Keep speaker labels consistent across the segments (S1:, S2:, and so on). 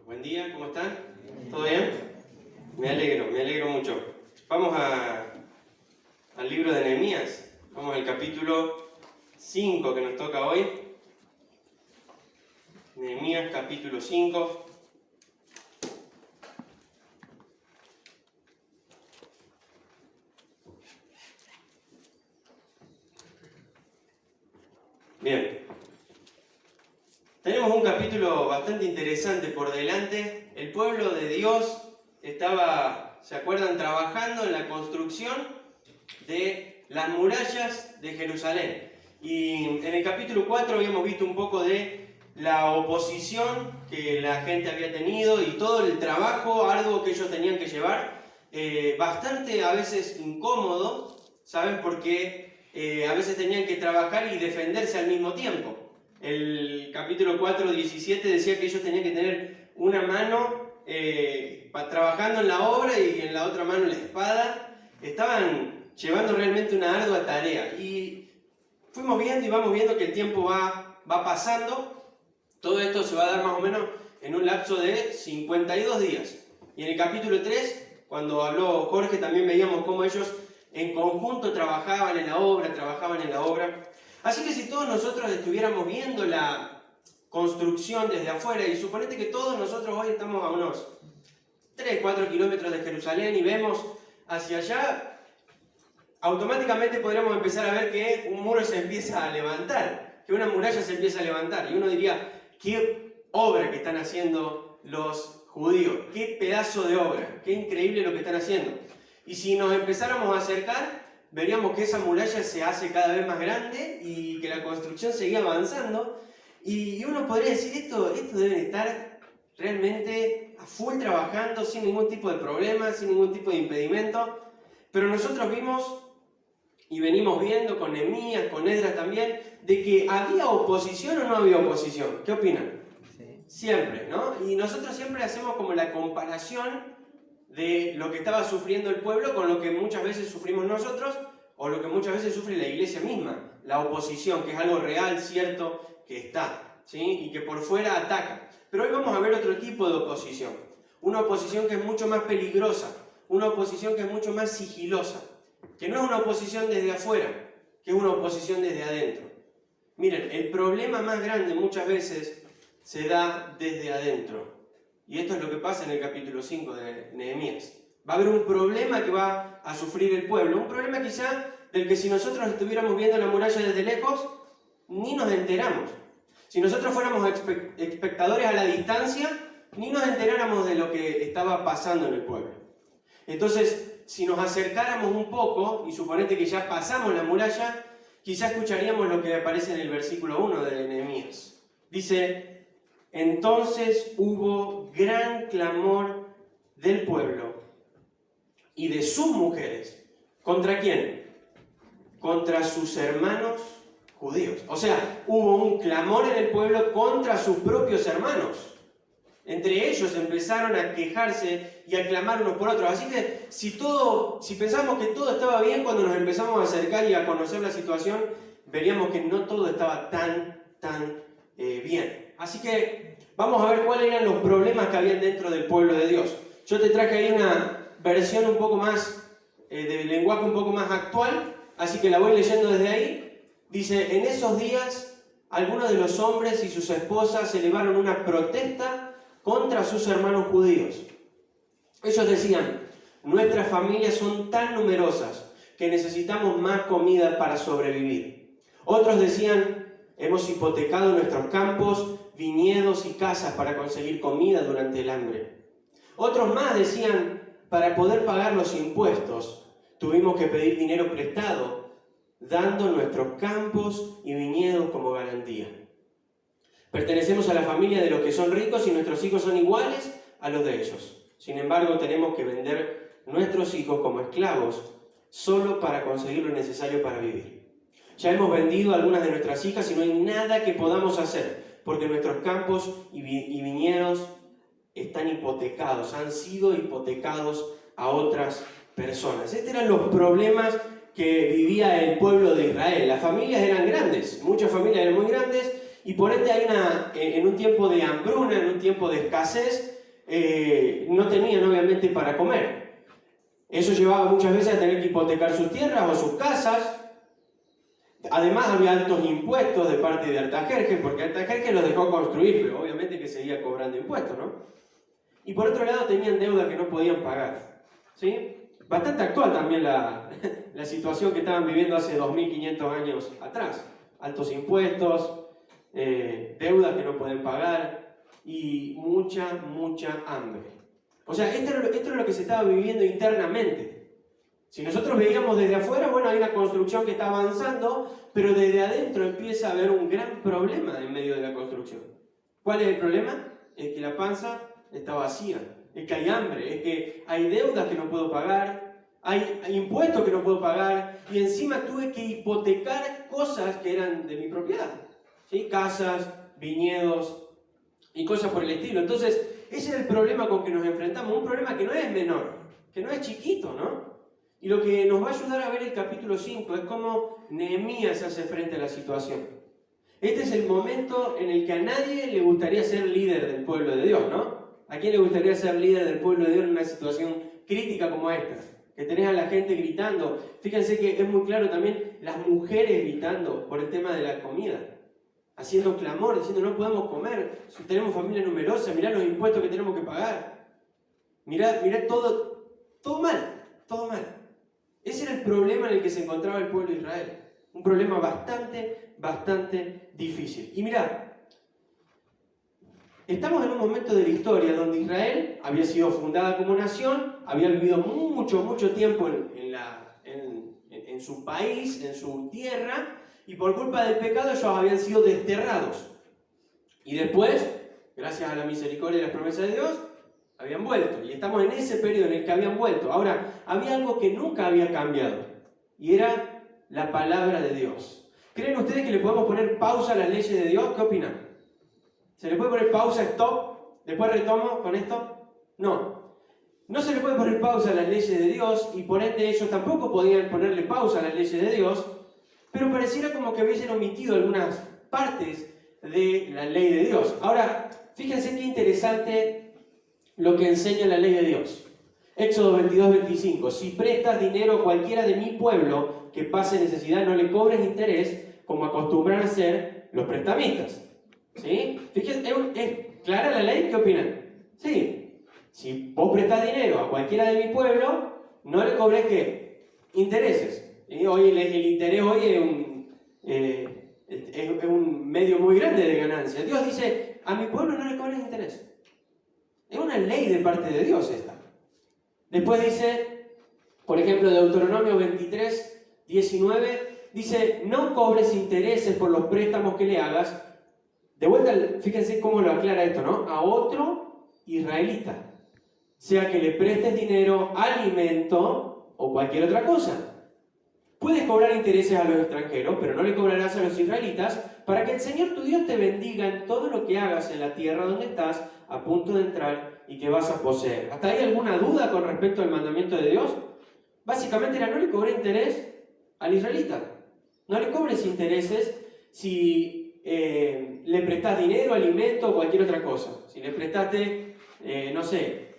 S1: Buen día, ¿cómo están? ¿Todo bien? Me alegro mucho. Vamos al libro de Nehemías. Vamos al capítulo 5 que nos toca hoy. Nehemías capítulo 5. Bien. Tenemos un capítulo bastante interesante por delante. El pueblo de Dios estaba, ¿se acuerdan?, trabajando en la construcción de las murallas de Jerusalén. Y en el capítulo 4 habíamos visto un poco de la oposición que la gente había tenido y todo el trabajo arduo que ellos tenían que llevar. Bastante a veces incómodo, ¿saben? Porque a veces tenían que trabajar y defenderse al mismo tiempo. El capítulo 4:17 decía que ellos tenían que tener una mano trabajando en la obra y en la otra mano la espada. Estaban llevando realmente una ardua tarea. Y fuimos viendo y vamos viendo que el tiempo va pasando. Todo esto se va a dar más o menos en un lapso de 52 días. Y en el capítulo 3, cuando habló Jorge, también veíamos cómo ellos en conjunto trabajaban en la obra. Así que si todos nosotros estuviéramos viendo la construcción desde afuera, y suponete que todos nosotros hoy estamos a unos 3-4 kilómetros de Jerusalén y vemos hacia allá, automáticamente podríamos empezar a ver que un muro se empieza a levantar, que una muralla se empieza a levantar, y uno diría, qué obra que están haciendo los judíos, qué pedazo de obra, qué increíble lo que están haciendo. Y si nos empezáramos a acercar, veríamos que esa muralla se hace cada vez más grande y que la construcción seguía avanzando. Y uno podría decir, esto debe estar realmente a full trabajando, sin ningún tipo de problema, sin ningún tipo de impedimento. Pero nosotros vimos y venimos viendo con Nehemías, con Esdras también, de que había oposición o no había oposición. ¿Qué opinan? Sí. Siempre, ¿no? Y nosotros siempre hacemos como la comparación de lo que estaba sufriendo el pueblo con lo que muchas veces sufrimos nosotros o lo que muchas veces sufre la iglesia misma, la oposición, que es algo real, cierto, que está, ¿sí? Y que por fuera ataca. Pero hoy vamos a ver otro tipo de oposición, una oposición que es mucho más peligrosa, una oposición que es mucho más sigilosa, que no es una oposición desde afuera, que es una oposición desde adentro. Miren, el problema más grande muchas veces se da desde adentro. Y esto es lo que pasa en el capítulo 5 de Nehemías. Va a haber un problema que va a sufrir el pueblo, un problema quizá del que si nosotros estuviéramos viendo la muralla desde lejos, ni nos enteramos. Si nosotros fuéramos espectadores a la distancia, ni nos enteráramos de lo que estaba pasando en el pueblo. Entonces, si nos acercáramos un poco, y suponete que ya pasamos la muralla, quizá escucharíamos lo que aparece en el versículo 1 de Nehemías. Dice: entonces hubo gran clamor del pueblo y de sus mujeres. ¿Contra quién? Contra sus hermanos judíos. O sea, hubo un clamor en el pueblo contra sus propios hermanos. Entre ellos empezaron a quejarse y a clamar unos por otros. Así que si pensamos que todo estaba bien, cuando nos empezamos a acercar y a conocer la situación, veríamos que no todo estaba tan bien. Así que vamos a ver cuáles eran los problemas que habían dentro del pueblo de Dios. Yo te traje ahí una versión un poco más, de lenguaje un poco más actual, así que la voy leyendo desde ahí. Dice: en esos días, algunos de los hombres y sus esposas elevaron una protesta contra sus hermanos judíos. Ellos decían: nuestras familias son tan numerosas que necesitamos más comida para sobrevivir. Otros decían: hemos hipotecado nuestros campos, viñedos y casas para conseguir comida durante el hambre. Otros más decían: para poder pagar los impuestos, tuvimos que pedir dinero prestado, dando nuestros campos y viñedos como garantía. Pertenecemos a la familia de los que son ricos y nuestros hijos son iguales a los de ellos. Sin embargo, tenemos que vender nuestros hijos como esclavos solo para conseguir lo necesario para vivir. Ya hemos vendido algunas de nuestras hijas y no hay nada que podamos hacer, porque nuestros campos y viñedos están hipotecados, han sido hipotecados a otras personas. Estos eran los problemas que vivía el pueblo de Israel. Las familias eran grandes, muchas familias eran muy grandes, y por ende hay en un tiempo de hambruna, en un tiempo de escasez, no tenían obviamente para comer. Eso llevaba muchas veces a tener que hipotecar sus tierras o sus casas. Además había altos impuestos de parte de Artajerjes, porque Artajerjes los dejó construir, pero obviamente que seguía cobrando impuestos, ¿no? Y por otro lado tenían deuda que no podían pagar, ¿sí? Bastante actual también la situación que estaban viviendo hace 2500 años atrás. Altos impuestos, deudas que no pueden pagar y mucha hambre. O sea, esto es lo que se estaba viviendo internamente. Si nosotros veíamos desde afuera, bueno, hay una construcción que está avanzando, pero desde adentro empieza a haber un gran problema en medio de la construcción. ¿Cuál es el problema? Es que la panza está vacía, es que hay hambre, es que hay deudas que no puedo pagar, hay impuestos que no puedo pagar, y encima tuve que hipotecar cosas que eran de mi propiedad, ¿sí? Casas, viñedos y cosas por el estilo. Entonces, ese es el problema con que nos enfrentamos, un problema que no es menor, que no es chiquito, ¿no? Y lo que nos va a ayudar a ver el capítulo 5 es cómo Nehemías hace frente a la situación. Este es el momento en el que a nadie le gustaría ser líder del pueblo de Dios, ¿no? ¿A quién le gustaría ser líder del pueblo de Dios en una situación crítica como esta? Que tenés a la gente gritando. Fíjense que es muy claro también las mujeres gritando por el tema de la comida. Haciendo clamor, diciendo no podemos comer, tenemos familia numerosa, mirá los impuestos que tenemos que pagar. Mirá todo mal, todo mal. Ese era el problema en el que se encontraba el pueblo de Israel. Un problema bastante difícil. Y mirá, estamos en un momento de la historia donde Israel había sido fundada como nación, había vivido mucho tiempo en su país, en su tierra, y por culpa del pecado ellos habían sido desterrados. Y después, gracias a la misericordia y las promesas de Dios, habían vuelto. Y estamos en ese periodo en el que habían vuelto. Ahora, había algo que nunca había cambiado, y era la palabra de Dios. ¿Creen ustedes que le podemos poner pausa a las leyes de Dios? ¿Qué opinan? ¿Se le puede poner pausa, stop? ¿Después retomo con esto? No se le puede poner pausa a las leyes de Dios, y por ende ellos tampoco podían ponerle pausa a las leyes de Dios, pero pareciera como que hubiesen omitido algunas partes de la ley de Dios. Ahora, fíjense qué interesante lo que enseña la ley de Dios. Éxodo 22:25. Si prestas dinero a cualquiera de mi pueblo que pase necesidad, no le cobres interés, como acostumbran a hacer los prestamistas. ¿Sí? Fíjense, ¿es clara la ley? ¿Qué opinan? Sí. Si vos prestás dinero a cualquiera de mi pueblo, no le cobres ¿qué? Intereses. ¿Sí? Hoy el interés hoy es un medio muy grande de ganancia. Dios dice, a mi pueblo no le cobres interés. Es una ley de parte de Dios esta. Después dice, por ejemplo, Deuteronomio 23:19, dice, no cobres intereses por los préstamos que le hagas. De vuelta, fíjense cómo lo aclara esto, ¿no? A otro israelita. Sea que le prestes dinero, alimento o cualquier otra cosa. Puedes cobrar intereses a los extranjeros, pero no le cobrarás a los israelitas, para que el Señor tu Dios te bendiga en todo lo que hagas en la tierra donde estás a punto de entrar y que vas a poseer. ¿Hasta ahí alguna duda con respecto al mandamiento de Dios? Básicamente era, no le cobré interés al israelita. No le cobres intereses si le prestás dinero, alimento o cualquier otra cosa. Si le prestaste, no sé,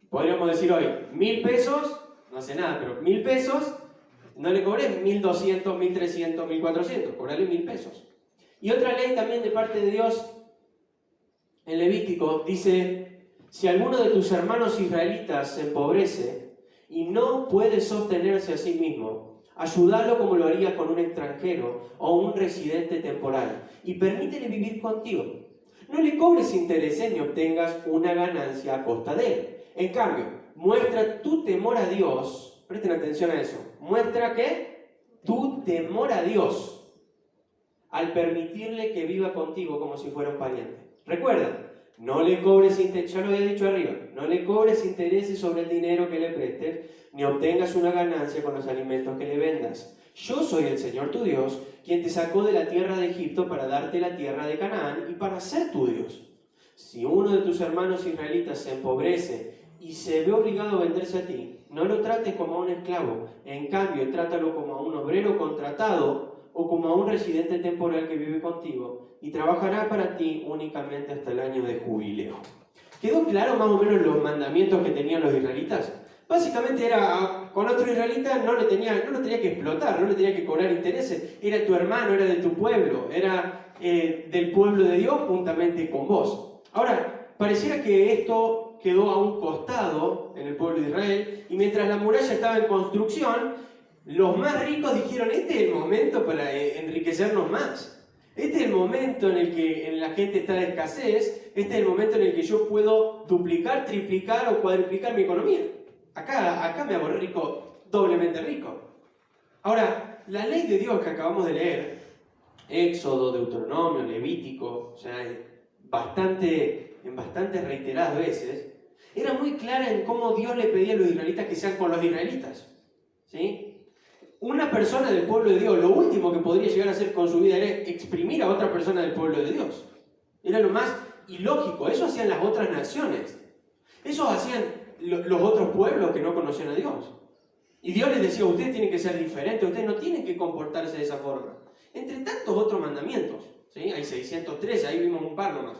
S1: podríamos decir hoy, 1.000 pesos, no hace nada, pero 1.000 pesos, no le cobré 1.200, 1.300, 1.400, cobrale 1.000 pesos. Y otra ley también de parte de Dios, en Levítico, dice, si alguno de tus hermanos israelitas se empobrece y no puede sostenerse a sí mismo, ayúdalo como lo harías con un extranjero o un residente temporal y permítele vivir contigo. No le cobres intereses ni obtengas una ganancia a costa de él. En cambio, muestra tu temor a Dios. Presten atención a eso. Muestra que tu temor a Dios al permitirle que viva contigo como si fuera un pariente. Recuerda, no le cobres intereses, ya lo había dicho arriba, no le cobres intereses sobre el dinero que le prestes, ni obtengas una ganancia con los alimentos que le vendas. Yo soy el Señor tu Dios, quien te sacó de la tierra de Egipto para darte la tierra de Canaán y para ser tu Dios. Si uno de tus hermanos israelitas se empobrece y se ve obligado a venderse a ti, no lo trates como a un esclavo, en cambio trátalo como a un obrero contratado o como a un residente temporal que vive contigo y trabajará para ti únicamente hasta el año de jubileo.
S2: ¿Quedó claro más o menos los mandamientos que tenían los israelitas? Básicamente era, con otro israelita no lo tenía que explotar, no le tenía que cobrar intereses. Era tu hermano, era de tu pueblo, era del pueblo de Dios juntamente con vos. Ahora, pareciera que esto quedó a un costado en el pueblo de Israel, y mientras la muralla estaba en construcción, los más ricos dijeron, este es el momento para enriquecernos más. Este es el momento en el que la gente está de escasez, este es el momento en el que yo puedo duplicar, triplicar o cuadruplicar mi economía. Acá me hago rico, doblemente rico. Ahora, la ley de Dios que acabamos de leer, Éxodo, Deuteronomio, Levítico, o sea, en bastantes reiteradas veces, era muy clara en cómo Dios le pedía a los israelitas que sean con los israelitas. ¿Sí? Una persona del pueblo de Dios, lo último que podría llegar a hacer con su vida era exprimir a otra persona del pueblo de Dios. Era lo más ilógico. Eso hacían las otras naciones. Eso hacían los otros pueblos que no conocían a Dios. Y Dios les decía, ustedes tienen que ser diferentes, ustedes no tienen que comportarse de esa forma. Entre tantos otros mandamientos. ¿Sí? Hay 613, ahí vimos un par nomás.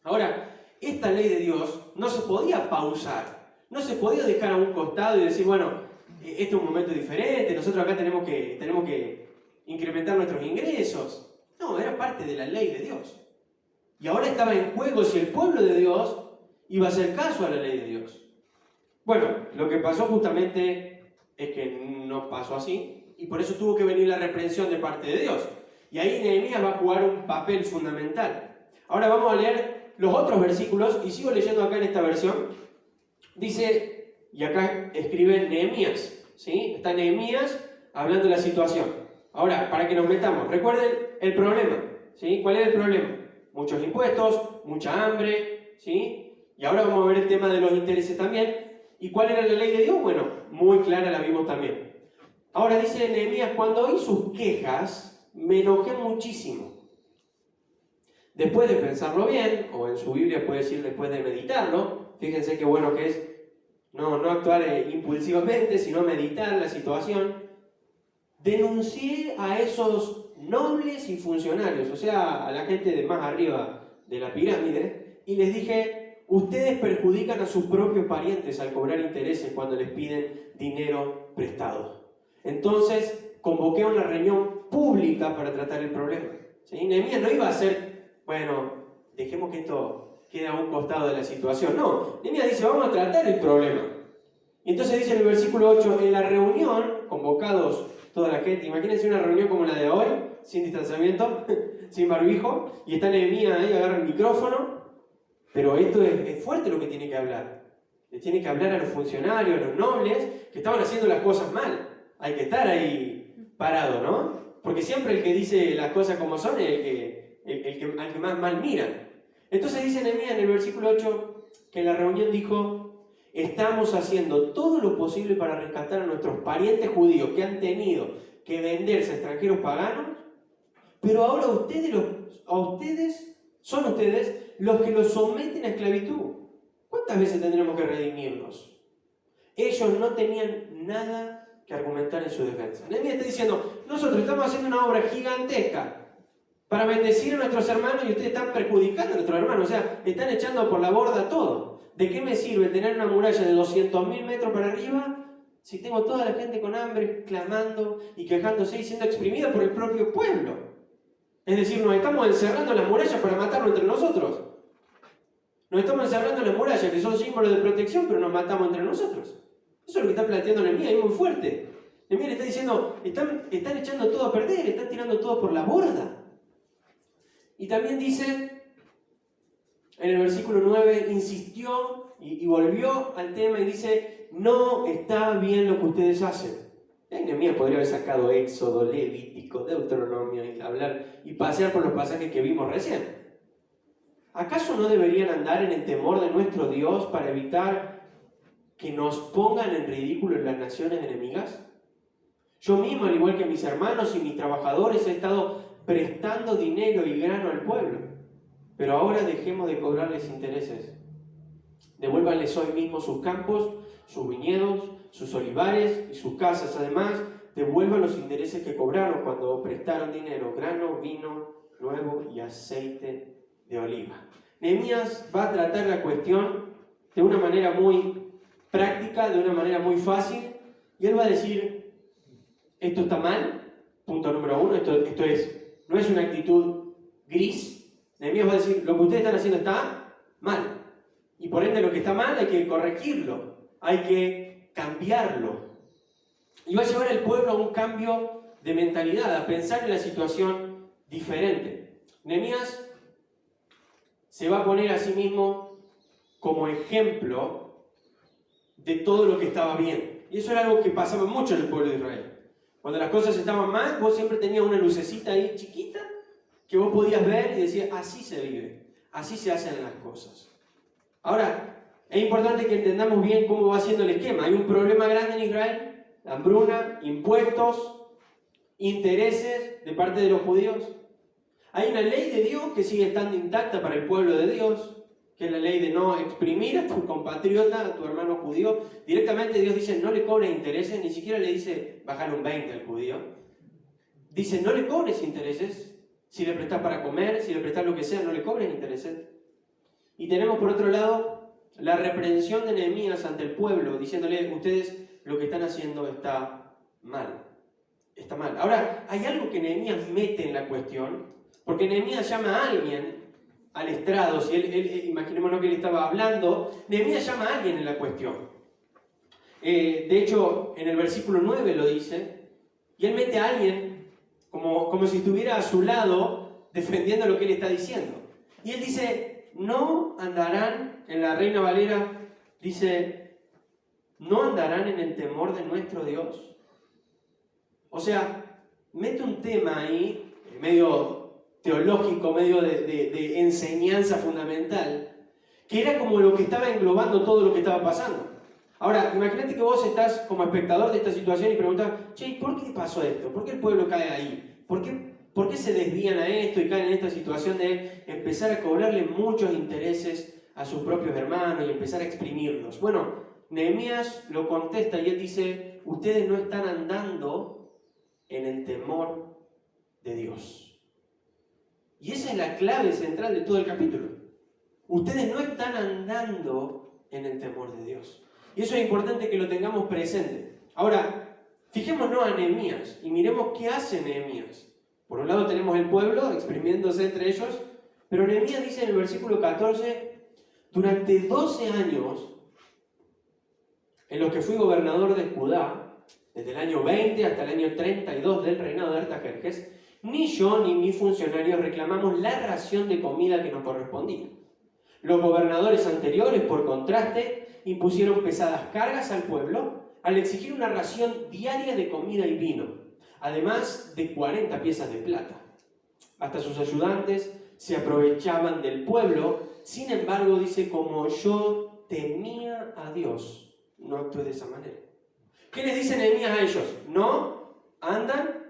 S2: Ahora, esta ley de Dios no se podía pausar. No se podía dejar a un costado y decir, bueno, este es un momento diferente, nosotros acá tenemos que incrementar nuestros ingresos. No, era parte de la ley de Dios. Y ahora estaba en juego si el pueblo de Dios iba a hacer caso a la ley de Dios. Bueno, lo que pasó justamente es que no pasó así, y por eso tuvo que venir la reprensión de parte de Dios. Y ahí Nehemías va a jugar un papel fundamental. Ahora vamos a leer los otros versículos, y sigo leyendo acá en esta versión. Dice, y acá escribe Nehemías, ¿sí? Está Nehemías hablando de la situación. Ahora, para que nos metamos, recuerden el problema, ¿sí? ¿Cuál era el problema? Muchos impuestos, mucha hambre, ¿sí? Y ahora vamos a ver el tema de los intereses también. ¿Y cuál era la ley de Dios? Bueno, muy clara la vimos también. Ahora dice Nehemías, cuando oí sus quejas, me enojé muchísimo. Después de pensarlo bien, o en su Biblia puede decir después de meditarlo, fíjense qué bueno que es no actuar impulsivamente, sino meditar la situación, denuncié a esos nobles y funcionarios, o sea, a la gente de más arriba de la pirámide, y les dije, ustedes perjudican a sus propios parientes al cobrar intereses cuando les piden dinero prestado. Entonces, convoqué una reunión pública para tratar el problema. ¿Sí? Nehemías no iba a hacer, bueno, dejemos que esto quede a un costado de la situación. No, Nehemías dice, vamos a tratar el problema. Y entonces dice en el versículo 8, en la reunión, convocados toda la gente, imagínense una reunión como la de hoy, sin distanciamiento, sin barbijo, y está Nehemías ahí, agarra el micrófono, pero esto es fuerte lo que tiene que hablar. Le tiene que hablar a los funcionarios, a los nobles, que estaban haciendo las cosas mal. Hay que estar ahí parado, ¿no? Porque siempre el que dice las cosas como son es al que más mal miran. Entonces dice Nehemías en el versículo 8 que en la reunión dijo, estamos haciendo todo lo posible para rescatar a nuestros parientes judíos que han tenido que venderse a extranjeros paganos, pero ahora son ustedes los que los someten a esclavitud. ¿Cuántas veces tendremos que redimirnos? Ellos no tenían nada que argumentar en su defensa. Nehemías está diciendo, nosotros estamos haciendo una obra gigantesca para bendecir a nuestros hermanos y ustedes están perjudicando a nuestros hermanos, o sea, están echando por la borda todo. ¿De qué me sirve tener una muralla de 200.000 metros para arriba si tengo toda la gente con hambre, clamando y quejándose y siendo exprimida por el propio pueblo? Es decir, nos estamos encerrando en las murallas para matarnos entre nosotros. Nos estamos encerrando en las murallas, que son símbolos de protección, pero nos matamos entre nosotros. Eso es lo que está planteando Nehemías, es muy fuerte. Nehemías le está diciendo, están echando todo a perder, están tirando todo por la borda. Y también dice, en el versículo 9, insistió y volvió al tema y dice, no está bien lo que ustedes hacen. Nehemías podría haber sacado Éxodo, Levítico, Deuteronomio y hablar y pasear por los pasajes que vimos recién. ¿Acaso no deberían andar en el temor de nuestro Dios para evitar que nos pongan en ridículo en las naciones enemigas? Yo mismo, al igual que mis hermanos y mis trabajadores, he estado prestando dinero y grano al pueblo. Pero ahora dejemos de cobrarles intereses. Devuélvanles hoy mismo sus campos, sus viñedos, sus olivares y sus casas. Además, devuelvan los intereses que cobraron cuando prestaron dinero, grano, vino nuevo y aceite de oliva. Nehemías va a tratar la cuestión de una manera muy práctica, de una manera muy fácil, y él va a decir, esto está mal, punto número uno, esto no es una actitud gris. Nehemías va a decir, lo que ustedes están haciendo está mal, y por ende lo que está mal hay que corregirlo, hay que cambiarlo. Y va a llevar al pueblo a un cambio de mentalidad, a pensar en la situación diferente. Nehemías se va a poner a sí mismo como ejemplo de todo lo que estaba bien. Y eso era algo que pasaba mucho en el pueblo de Israel. Cuando las cosas estaban mal, vos siempre tenías una lucecita ahí chiquita que vos podías ver y decir, así se vive, así se hacen las cosas. Ahora, es importante que entendamos bien cómo va siendo el esquema. Hay un problema grande en Israel, hambruna, impuestos, intereses de parte de los judíos. Hay una ley de Dios que sigue estando intacta para el pueblo de Dios, que es la ley de no exprimir a tu compatriota, a tu hermano judío. Directamente Dios dice, no le cobres intereses, ni siquiera le dice bajar un 20 al judío. Dice, no le cobres intereses, si le prestás para comer, si le prestás lo que sea, no le cobres intereses. Y tenemos por otro lado la reprensión de Nehemías ante el pueblo, diciéndole, ustedes lo que están haciendo está mal. Está mal. Ahora, hay algo que Nehemías mete en la cuestión, porque Nehemías llama a alguien al estrado, si imaginémonos que él estaba hablando, Nehemías llama a alguien en la cuestión. De hecho, en el versículo 9 lo dice, y él mete a alguien como si estuviera a su lado defendiendo lo que él está diciendo. Y él dice, no andarán, en la Reina Valera dice, no andarán en el temor de nuestro Dios. O sea, mete un tema ahí, medio teológico, medio de enseñanza fundamental, que era como lo que estaba englobando todo lo que estaba pasando. Ahora, imagínate que vos estás como espectador de esta situación y preguntas, che, ¿por qué pasó esto? ¿Por qué el pueblo cae ahí? ¿Por qué se desvían a esto y caen en esta situación de empezar a cobrarle muchos intereses a sus propios hermanos y empezar a exprimirlos? Bueno, Nehemías lo contesta y él dice, ustedes no están andando en el temor de Dios. Y esa es la clave central de todo el capítulo. Ustedes no están andando en el temor de Dios. Y eso es importante que lo tengamos presente. Ahora, fijémonos a Nehemías y miremos qué hace Nehemías. Por un lado tenemos el pueblo exprimiéndose entre ellos, pero Nehemías dice en el versículo 14, durante 12 años en los que fui gobernador de Judá, desde el año 20 hasta el año 32 del reinado de Artajerjes, ni yo ni mis funcionarios reclamamos la ración de comida que nos correspondía. Los gobernadores anteriores, por contraste, impusieron pesadas cargas al pueblo al exigir una ración diaria de comida y vino, además de 40 piezas de plata. Hasta sus ayudantes se aprovechaban del pueblo. Sin embargo, dice, como yo temía a Dios, no actué de esa manera. ¿Qué les dice Nehemías a ellos? No andan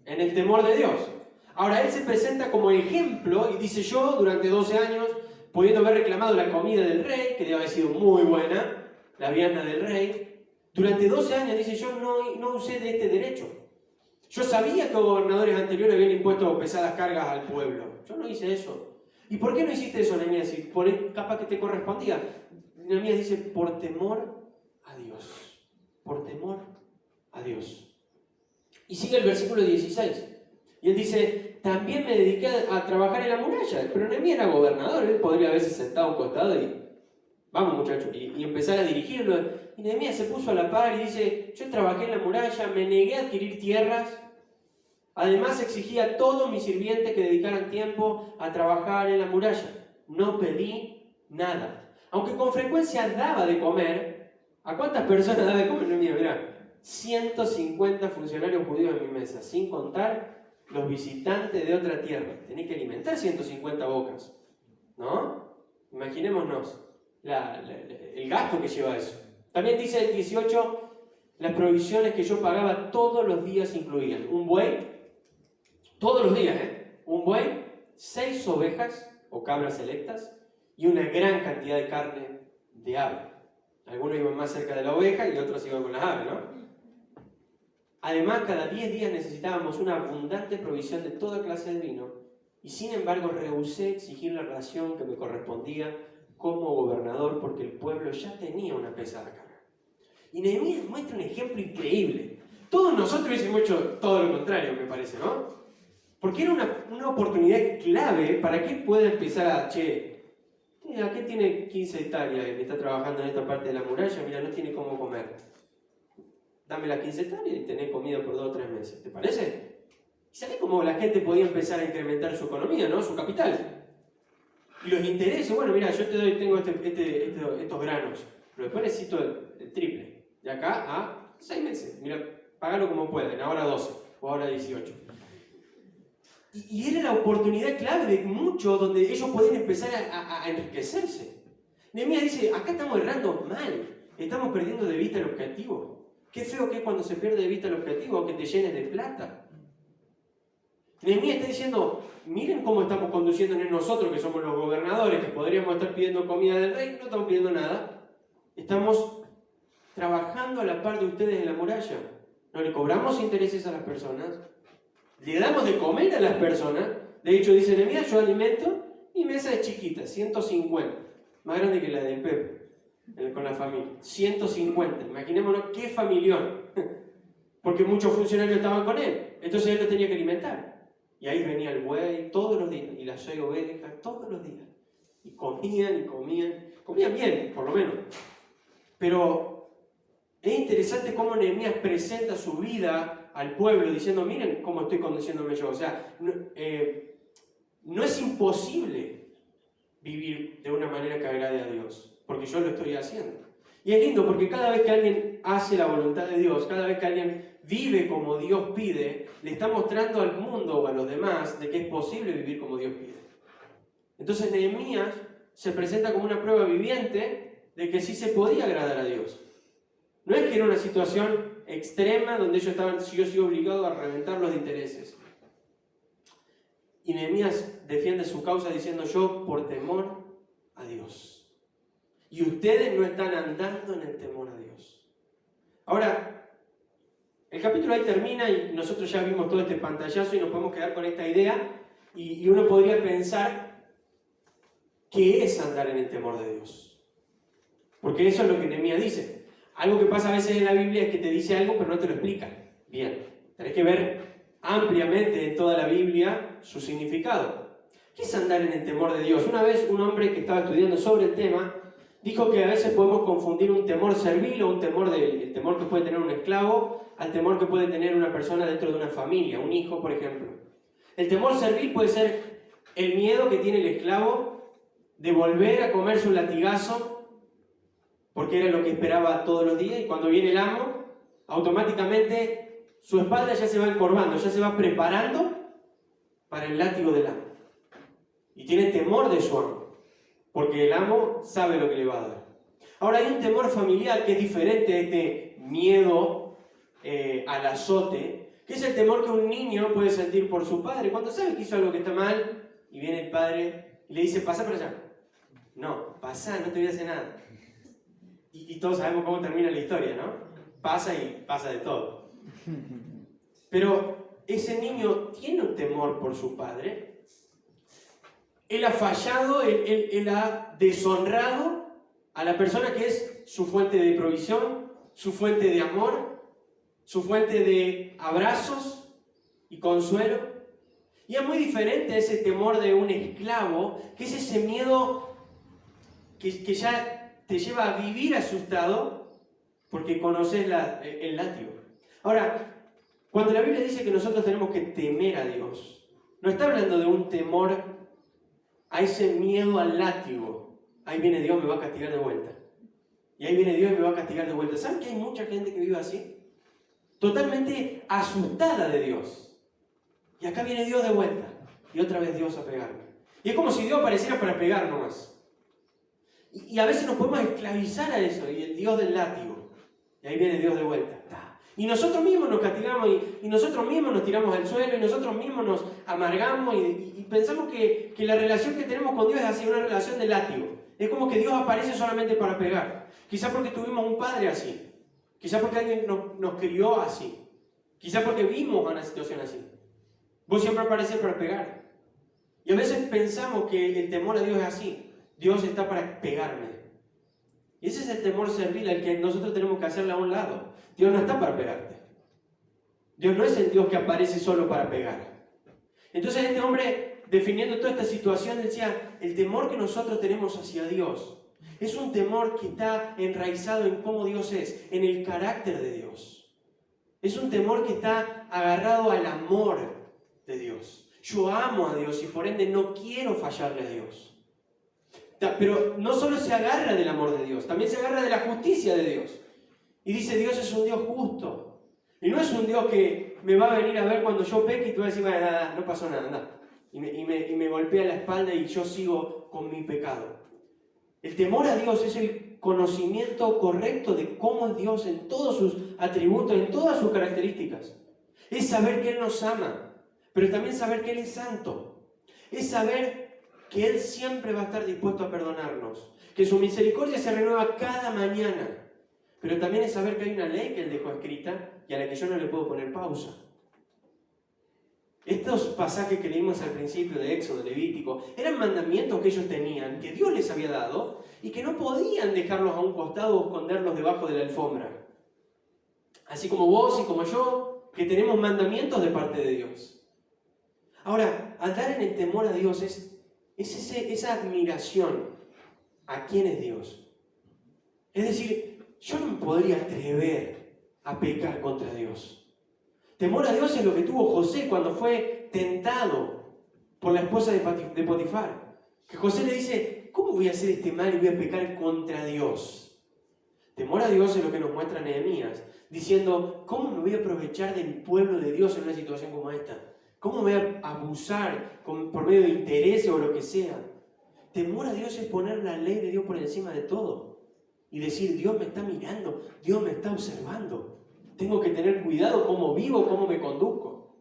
S2: en el temor de Dios. Ahora, él se presenta como ejemplo y dice, yo durante 12 años, pudiendo haber reclamado la comida del rey, que debe haber sido muy buena, la vianda del rey, durante 12 años, dice, yo no usé de este derecho. Yo sabía que los gobernadores anteriores habían impuesto pesadas cargas al pueblo. Yo no hice eso. ¿Y por qué no hiciste eso, Nehemías? Capaz que te correspondía. Nehemías dice, por temor a Dios. Por temor a Dios. Y sigue el versículo 16. Y él dice, también me dediqué a trabajar en la muralla. Pero Nehemías era gobernador, él podría haberse sentado a un costado y, vamos muchachos, y empezar a dirigirlo. Y Nehemías se puso a la par y dice, yo trabajé en la muralla, me negué a adquirir tierras. Además exigía a todos mis sirvientes que dedicaran tiempo a trabajar en la muralla. No pedí nada. Aunque con frecuencia daba de comer, ¿a cuántas personas daba de comer? Nehemías, mirá. 150 funcionarios judíos en mi mesa, sin contar los visitantes de otra tierra. Tenés que alimentar 150 bocas, ¿no? Imaginémonos el gasto que lleva eso. También dice el 18, las provisiones que yo pagaba todos los días incluían un buey, todos los días, un buey, 6 ovejas o cabras selectas y una gran cantidad de carne de ave. Algunos iban más cerca de la oveja y otros iban con las aves, ¿no? Además, cada 10 días necesitábamos una abundante provisión de toda clase de vino y sin embargo rehusé exigir la ración que me correspondía como gobernador porque el pueblo ya tenía una pesada carga. Y Nehemías muestra un ejemplo increíble. Todos nosotros hubiésemos hecho todo lo contrario, me parece, ¿no? Porque era una oportunidad clave para que él pueda empezar a, ¿a qué tiene 15 hectáreas y está trabajando en esta parte de la muralla? Mira, no tiene cómo comer. Dame las 15 hectáreas y tenés comida por 2 o 3 meses. ¿Te parece? ¿Y sabés cómo la gente podía empezar a incrementar su economía, ¿no? Su capital. Y los intereses, bueno, mira, yo tengo estos granos, pero después necesito el triple. De acá a 6 meses. Mira, págalo como pueden, ahora 12 o ahora 18. Y era la oportunidad clave de muchos donde ellos podían empezar a enriquecerse. Nehemías dice, acá estamos errando mal, estamos perdiendo de vista el objetivo. Qué feo que es cuando se pierde de vista el objetivo, que te llenes de plata. Nehemías está diciendo, miren cómo estamos conduciéndonos nosotros, que somos los gobernadores, que podríamos estar pidiendo comida del rey, no estamos pidiendo nada. Estamos trabajando a la par de ustedes en la muralla. No le cobramos intereses a las personas, le damos de comer a las personas. De hecho, dice Nehemías, yo alimento, mi mesa es chiquita, 150, más grande que la de Pepe, con la familia. 150, imaginémonos qué familión, porque muchos funcionarios estaban con él, entonces él lo tenía que alimentar. Y ahí venía el buey todos los días, y las 6 ovejas todos los días. Y comían, comían bien, por lo menos. Pero es interesante cómo Nehemías presenta su vida al pueblo diciendo, miren cómo estoy conduciéndome yo. O sea, no es imposible vivir de una manera que agrade a Dios, porque yo lo estoy haciendo. Y es lindo porque cada vez que alguien hace la voluntad de Dios, cada vez que alguien vive como Dios pide, le está mostrando al mundo o a los demás de que es posible vivir como Dios pide. Entonces Nehemías se presenta como una prueba viviente de que sí se podía agradar a Dios. No es que era una situación extrema donde ellos estaban, yo soy obligado a reventar los intereses. Y Nehemías defiende su causa diciendo, yo por temor a Dios. Y ustedes no están andando en el temor a Dios. Ahora, el capítulo ahí termina y nosotros ya vimos todo este pantallazo y nos podemos quedar con esta idea y uno podría pensar qué es andar en el temor de Dios. Porque eso es lo que Nehemías dice. Algo que pasa a veces en la Biblia es que te dice algo pero no te lo explica bien. Tenés que ver ampliamente en toda la Biblia su significado. ¿Qué es andar en el temor de Dios? Una vez un hombre que estaba estudiando sobre el tema dijo que a veces podemos confundir un temor servil o el temor que puede tener un esclavo al temor que puede tener una persona dentro de una familia, un hijo, por ejemplo. El temor servil puede ser el miedo que tiene el esclavo de volver a comerse un latigazo porque era lo que esperaba todos los días, y cuando viene el amo, automáticamente su espalda ya se va encorvando, ya se va preparando para el látigo del amo. Y tiene temor de su amo, porque el amo sabe lo que le va a dar. Ahora hay un temor familiar que es diferente a este miedo al azote, que es el temor que un niño puede sentir por su padre. Cuando sabe que hizo algo que está mal, y viene el padre y le dice, pasa para allá. No, pasa, no te voy a hacer nada. Y todos sabemos cómo termina la historia, ¿no? Pasa y pasa de todo. Pero ese niño tiene un temor por su padre. Él ha fallado, él ha deshonrado a la persona que es su fuente de provisión, su fuente de amor, su fuente de abrazos y consuelo. Y es muy diferente ese temor de un esclavo, que es ese miedo que ya te lleva a vivir asustado porque conoces el látigo. Ahora, cuando la Biblia dice que nosotros tenemos que temer a Dios, no está hablando de un temor a ese miedo al látigo. Ahí viene Dios, me va a castigar de vuelta. Y ahí viene Dios y me va a castigar de vuelta. ¿Saben que hay mucha gente que vive así? Totalmente asustada de Dios. Y acá viene Dios de vuelta. Y otra vez Dios a pegarme. Y es como si Dios apareciera para pegar nomás. Y a veces nos podemos esclavizar a eso. Y el Dios del látigo. Y ahí viene Dios de vuelta. Y nosotros mismos nos castigamos y nosotros mismos nos tiramos al suelo y nosotros mismos nos amargamos y pensamos que la relación que tenemos con Dios es así, una relación de látigo. Es como que Dios aparece solamente para pegar. Quizás porque tuvimos un padre así. Quizás porque alguien nos crió así. Quizás porque vimos una situación así. Vos siempre apareces para pegar. Y a veces pensamos que el temor a Dios es así. Dios está para pegarme. Y ese es el temor servil al que nosotros tenemos que hacerle a un lado. Dios no está para pegarte. Dios no es el Dios que aparece solo para pegar. Entonces este hombre, definiendo toda esta situación, decía, el temor que nosotros tenemos hacia Dios es un temor que está enraizado en cómo Dios es, en el carácter de Dios. Es un temor que está agarrado al amor de Dios. Yo amo a Dios y por ende no quiero fallarle a Dios. Pero no solo se agarra del amor de Dios, también se agarra de la justicia de Dios. Y dice, Dios es un Dios justo. Y no es un Dios que me va a venir a ver cuando yo peque y te va a decir, bueno, nada, no pasó nada, nada. Y me golpea la espalda y yo sigo con mi pecado. El temor a Dios es el conocimiento correcto de cómo es Dios en todos sus atributos, en todas sus características. Es saber que Él nos ama, pero también saber que Él es santo. Es saber que Él siempre va a estar dispuesto a perdonarnos, que su misericordia se renueva cada mañana. Pero también es saber que hay una ley que Él dejó escrita y a la que yo no le puedo poner pausa. Estos pasajes que leímos al principio de Éxodo, Levítico, eran mandamientos que ellos tenían, que Dios les había dado y que no podían dejarlos a un costado o esconderlos debajo de la alfombra. Así como vos y como yo, que tenemos mandamientos de parte de Dios. Ahora, andar en el temor a Dios es esa admiración a quién es Dios. Es decir, yo no me podría atrever a pecar contra Dios. Temor a Dios es lo que tuvo José cuando fue tentado por la esposa de Potifar. Que José le dice, ¿cómo voy a hacer este mal y voy a pecar contra Dios? Temor a Dios es lo que nos muestra Nehemías, diciendo, ¿cómo me voy a aprovechar del pueblo de Dios en una situación como esta? ¿Cómo me voy a abusar por medio de intereses o lo que sea? Temor a Dios es poner la ley de Dios por encima de todo. Y decir, Dios me está mirando, Dios me está observando. Tengo que tener cuidado cómo vivo, cómo me conduzco.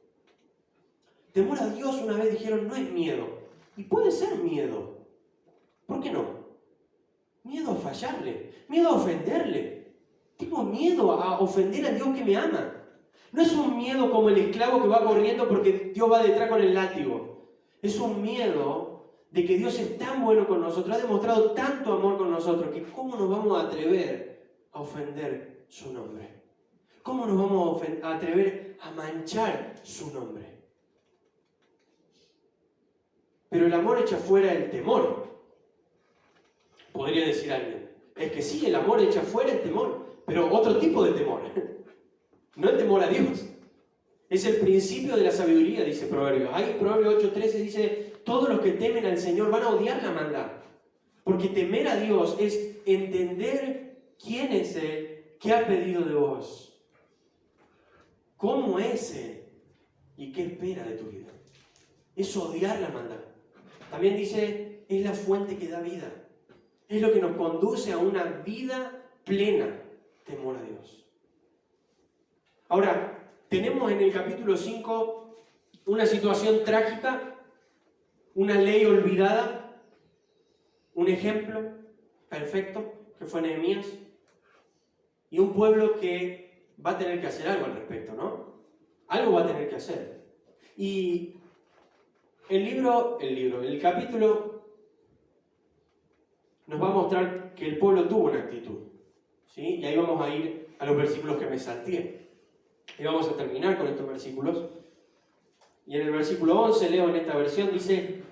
S2: Temor a Dios, una vez dijeron, no es miedo. Y puede ser miedo. ¿Por qué no? Miedo a fallarle, miedo a ofenderle. Tengo miedo a ofender a Dios que me ama. No es un miedo como el esclavo que va corriendo porque Dios va detrás con el látigo. Es un miedo de que Dios es tan bueno con nosotros, ha demostrado tanto amor con nosotros, que ¿cómo nos vamos a atrever a ofender su nombre? ¿Cómo nos vamos a atrever a manchar su nombre? Pero el amor echa fuera el temor. Podría decir alguien. Es que sí, el amor echa fuera el temor, pero otro tipo de temor. No el temor a Dios. Es el principio de la sabiduría, dice Proverbios. Ahí Proverbios 8:13 dice, todos los que temen al Señor van a odiar la maldad. Porque temer a Dios es entender quién es Él, qué ha pedido de vos. ¿Cómo es Él? ¿Y qué espera de tu vida? Es odiar la maldad. También dice, es la fuente que da vida. Es lo que nos conduce a una vida plena. Temor a Dios. Ahora, tenemos en el capítulo 5 una situación trágica, una ley olvidada, un ejemplo perfecto que fue Nehemías y un pueblo que va a tener que hacer algo al respecto, ¿no? Algo va a tener que hacer. Y el capítulo nos va a mostrar que el pueblo tuvo una actitud, ¿sí? Y ahí vamos a ir a los versículos que me salté. Y vamos a terminar con estos versículos. Y en el versículo 11, leo en esta versión, dice,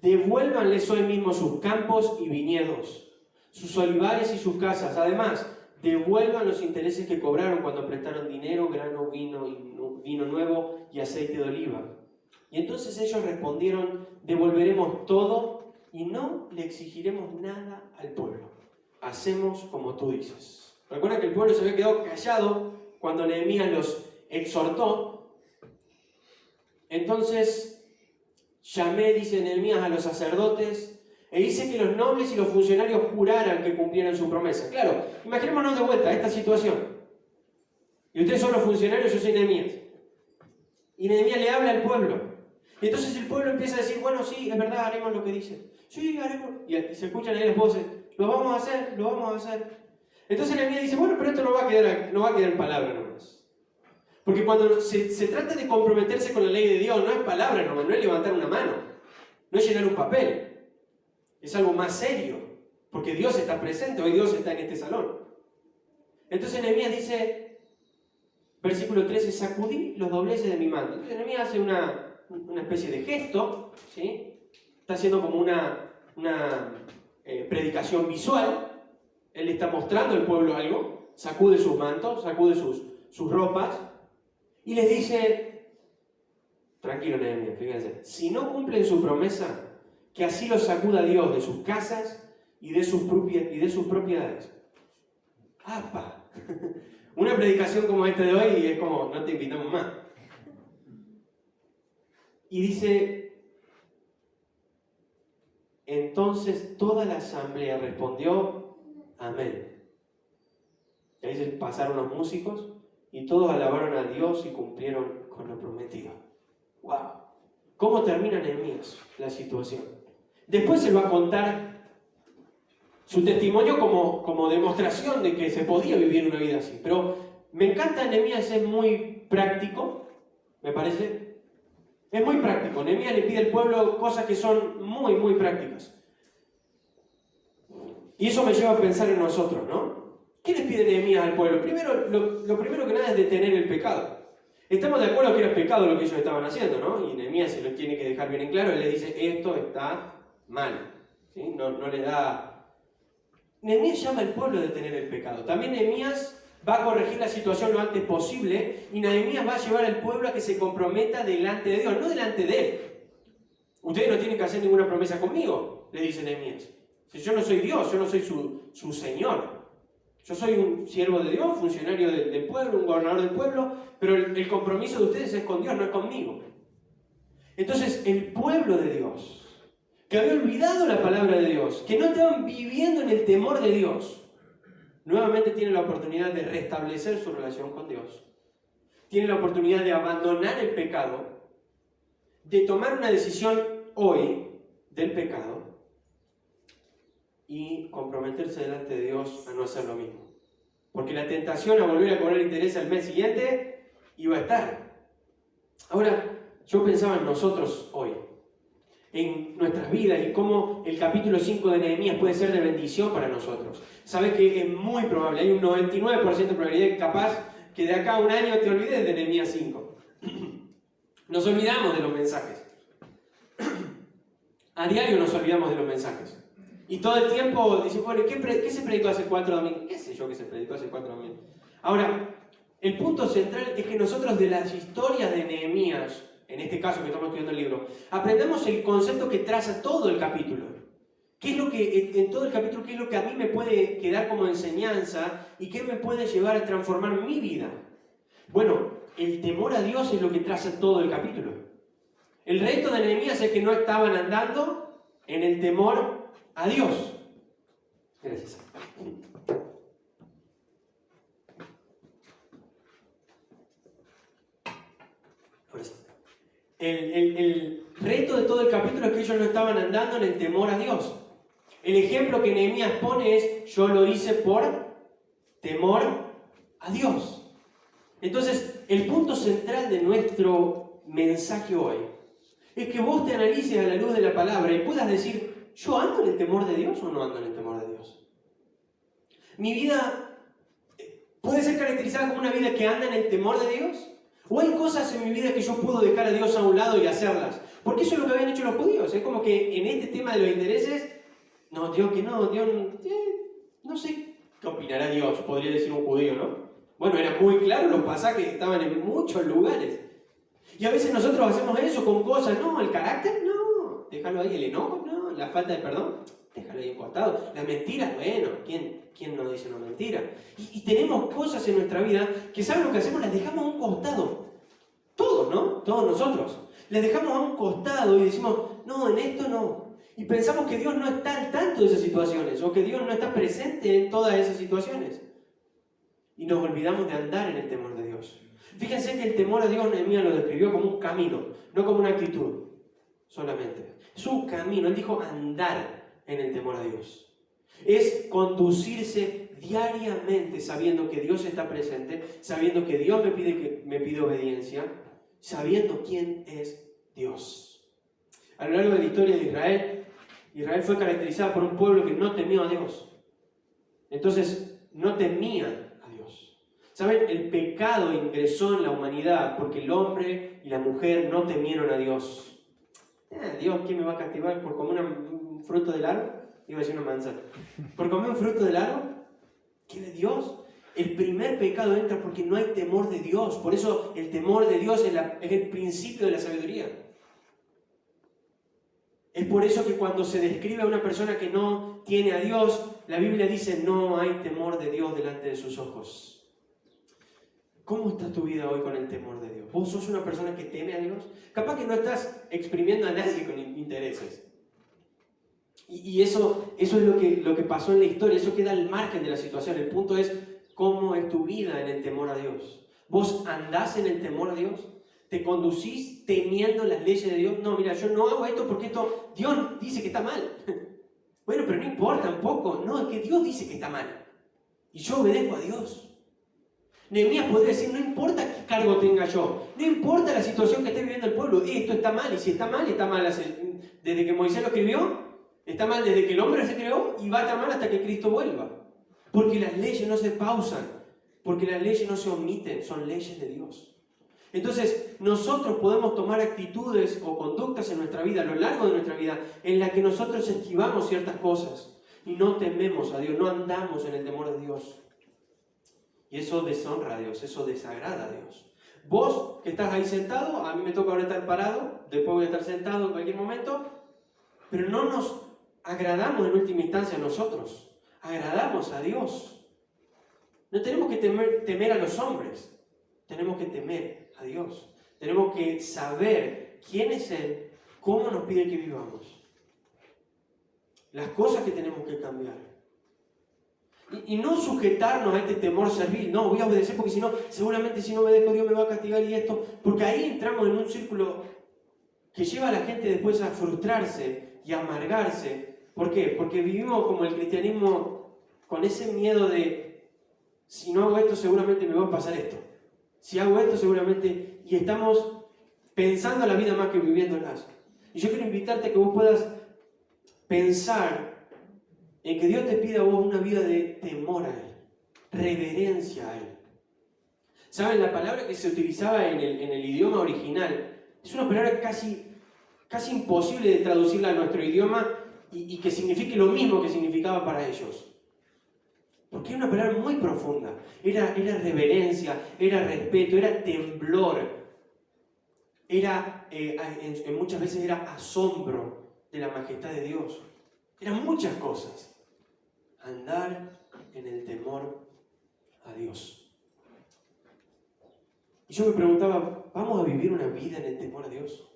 S2: devuélvanles hoy mismo sus campos y viñedos, sus olivares y sus casas. Además, devuelvan los intereses que cobraron cuando prestaron dinero, grano, vino nuevo y aceite de oliva. Y entonces ellos respondieron, devolveremos todo y no le exigiremos nada al pueblo. Hacemos como tú dices. Recuerda que el pueblo se había quedado callado cuando Nehemías los exhortó. Entonces llamé, dice Nehemías, a los sacerdotes e hice que los nobles y los funcionarios juraran que cumplieran su promesa. Claro, imaginémonos de vuelta esta situación. Y ustedes son los funcionarios, yo soy Nehemías. Y Nehemías le habla al pueblo. Y entonces el pueblo empieza a decir, bueno, sí, es verdad, haremos lo que dice. Sí, haremos. Y se escuchan ahí las voces, lo vamos a hacer, lo vamos a hacer. Entonces Nehemías dice, bueno, pero esto no va a quedar en palabra nomás. Porque cuando se trata de comprometerse con la ley de Dios, no es palabra nomás, no es levantar una mano. No es llenar un papel, es algo más serio, porque Dios está presente, hoy Dios está en este salón. Entonces Nehemías dice, versículo 13, sacudí los dobleces de mi manto. Entonces Nehemías hace una especie de gesto, ¿sí? Está haciendo como una predicación visual. Él está mostrando al pueblo algo, sacude sus mantos, sacude sus ropas, y les dice, tranquilo Nehemías, fíjense, si no cumplen su promesa, que así los sacuda Dios de sus casas y de sus propiedades. ¡Apa! Una predicación como esta de hoy es como, no te invitamos más. Y dice, entonces toda la asamblea respondió, amén. Y ahí se pasaron los músicos y todos alabaron a Dios y cumplieron con lo prometido. ¡Wow! ¿Cómo termina Nehemías la situación? Después se va a contar su testimonio como demostración de que se podía vivir una vida así. Pero me encanta Nehemías, es muy práctico, me parece. Es muy práctico. Nehemías le pide al pueblo cosas que son muy, muy prácticas. Y eso me lleva a pensar en nosotros, ¿no? ¿Qué les pide Nehemías al pueblo? Primero, lo primero que nada es detener el pecado. Estamos de acuerdo que era pecado lo que ellos estaban haciendo, ¿no? Y Nehemías se lo tiene que dejar bien en claro. Él le dice, esto está mal. ¿Sí? No le da... Nehemías llama al pueblo a detener el pecado. También Nehemías va a corregir la situación lo antes posible y Nehemías va a llevar al pueblo a que se comprometa delante de Dios, no delante de él. Ustedes no tienen que hacer ninguna promesa conmigo, le dice Nehemías. Si yo no soy Dios, yo no soy su Señor. Yo soy un siervo de Dios, funcionario del pueblo, un gobernador del pueblo, pero el compromiso de ustedes es con Dios, no es conmigo. Entonces, el pueblo de Dios, que había olvidado la palabra de Dios, que no estaban viviendo en el temor de Dios, nuevamente tiene la oportunidad de restablecer su relación con Dios. Tiene la oportunidad de abandonar el pecado, de tomar una decisión hoy del pecado y comprometerse delante de Dios a no hacer lo mismo. Porque la tentación a volver a cobrar interés al mes siguiente iba a estar. Ahora, yo pensaba en nosotros hoy, en nuestras vidas y cómo el capítulo 5 de Nehemías puede ser de bendición para nosotros. Sabes que es muy probable, hay un 99% de probabilidad que capaz que de acá a un año te olvides de Nehemías 5. Nos olvidamos de los mensajes. A diario nos olvidamos de los mensajes. Y todo el tiempo dicen, bueno, ¿qué se predicó hace 4 domingos? ¿Qué sé yo que se predicó hace 4 domingos? Ahora, el punto central es que nosotros de las historias de Nehemías, en este caso que estamos estudiando el libro, aprendamos el concepto que traza todo el capítulo. ¿Qué es lo que, en todo el capítulo, qué es lo que a mí me puede quedar como enseñanza y qué me puede llevar a transformar mi vida? Bueno, el temor a Dios es lo que traza todo el capítulo. El reto de Nehemías es que no estaban andando en el temor a Dios. Gracias. Ahora sí. El reto de todo el capítulo es que ellos no estaban andando en el temor a Dios. El ejemplo que Nehemías pone es, yo lo hice por temor a Dios. Entonces, el punto central de nuestro mensaje hoy es que vos te analices a la luz de la palabra y puedas decir, ¿yo ando en el temor de Dios o no ando en el temor de Dios? Mi vida puede ser caracterizada como una vida que anda en el temor de Dios. ¿O hay cosas en mi vida que yo puedo dejar a Dios a un lado y hacerlas? Porque eso es lo que habían hecho los judíos. Es como que en este tema de los intereses, no, Dios que no, Dios no sé qué opinará Dios, podría decir un judío, ¿no? Bueno, era muy claro, los pasajes estaban en muchos lugares. Y a veces nosotros hacemos eso con cosas, no, el carácter, no, déjalo ahí, el enojo, no, la falta de perdón, déjalo ahí encostado. Las mentiras, bueno, ¿quién no dice una mentira? Y tenemos cosas en nuestra vida que, ¿saben lo que hacemos? Las dejamos a un costado. Todos, ¿no? Todos nosotros. Las dejamos a un costado y decimos, no, en esto no. Y pensamos que Dios no está al tanto de esas situaciones o que Dios no está presente en todas esas situaciones. Y nos olvidamos de andar en el temor de Dios. Fíjense que el temor a Dios, Nehemías lo describió como un camino, no como una actitud solamente. Es un camino. Él dijo andar en el temor a Dios. Es conducirse diariamente sabiendo que Dios está presente, sabiendo que Dios me pide obediencia, sabiendo quién es Dios. A lo largo de la historia de Israel, Israel fue caracterizada por un pueblo que no temió a Dios. Entonces, no temía a Dios. ¿Saben? El pecado ingresó en la humanidad porque el hombre y la mujer no temieron a Dios. Dios, ¿quién me va a castigar por comer un fruto del árbol? Iba a decir una manzana. ¿Por comer un fruto del árbol? ¿Qué de Dios? El primer pecado entra porque no hay temor de Dios. Por eso el temor de Dios es el principio de la sabiduría. Es por eso que cuando se describe a una persona que no tiene a Dios, la Biblia dice, no hay temor de Dios delante de sus ojos. ¿Cómo está tu vida hoy con el temor de Dios? ¿Vos sos una persona que teme a Dios? Capaz que no estás exprimiendo a nadie con intereses. Y eso es lo que pasó en la historia, eso queda al margen de la situación. El punto es, ¿cómo es tu vida en el temor a Dios? ¿Vos andás en el temor a Dios? ¿Te conducís temiendo las leyes de Dios? No, mira, yo no hago esto porque esto Dios dice que está mal. Bueno, pero no importa un poco. No, es que Dios dice que está mal. Y yo obedezco a Dios. Nehemías podría decir, no importa qué cargo tenga yo, no importa la situación que esté viviendo el pueblo, esto está mal, y si está mal desde que Moisés lo escribió, está mal desde que el hombre se creó, y va a estar mal hasta que Cristo vuelva. Porque las leyes no se pausan, porque las leyes no se omiten, son leyes de Dios. Entonces, nosotros podemos tomar actitudes o conductas en nuestra vida, a lo largo de nuestra vida, en las que nosotros esquivamos ciertas cosas y no tememos a Dios, no andamos en el temor de Dios. Y eso deshonra a Dios, eso desagrada a Dios. Vos que estás ahí sentado, a mí me toca ahora estar parado, después voy a estar sentado en cualquier momento, pero no nos agradamos en última instancia a nosotros, agradamos a Dios. No tenemos que temer a los hombres, tenemos que temer a Dios. Tenemos que saber quién es Él, cómo nos pide que vivamos, las cosas que tenemos que cambiar. Y no sujetarnos a este temor servil. No, voy a obedecer porque si no, seguramente si no obedezco Dios me va a castigar y esto. Porque ahí entramos en un círculo que lleva a la gente después a frustrarse y a amargarse. ¿Por qué? Porque vivimos como el cristianismo con ese miedo de si no hago esto seguramente me va a pasar esto. Si hago esto seguramente... Y estamos pensando la vida más que viviéndolas. Y yo quiero invitarte a que vos puedas pensar en que Dios te pida a vos una vida de temor a Él, reverencia a Él. ¿Saben? La palabra que se utilizaba en el idioma original es una palabra casi imposible de traducirla a nuestro idioma y que signifique lo mismo que significaba para ellos. Porque era una palabra muy profunda. Era reverencia, era respeto, era temblor. Muchas veces era asombro de la majestad de Dios. Eran muchas cosas. Andar en el temor a Dios. Y yo me preguntaba, ¿vamos a vivir una vida en el temor a Dios?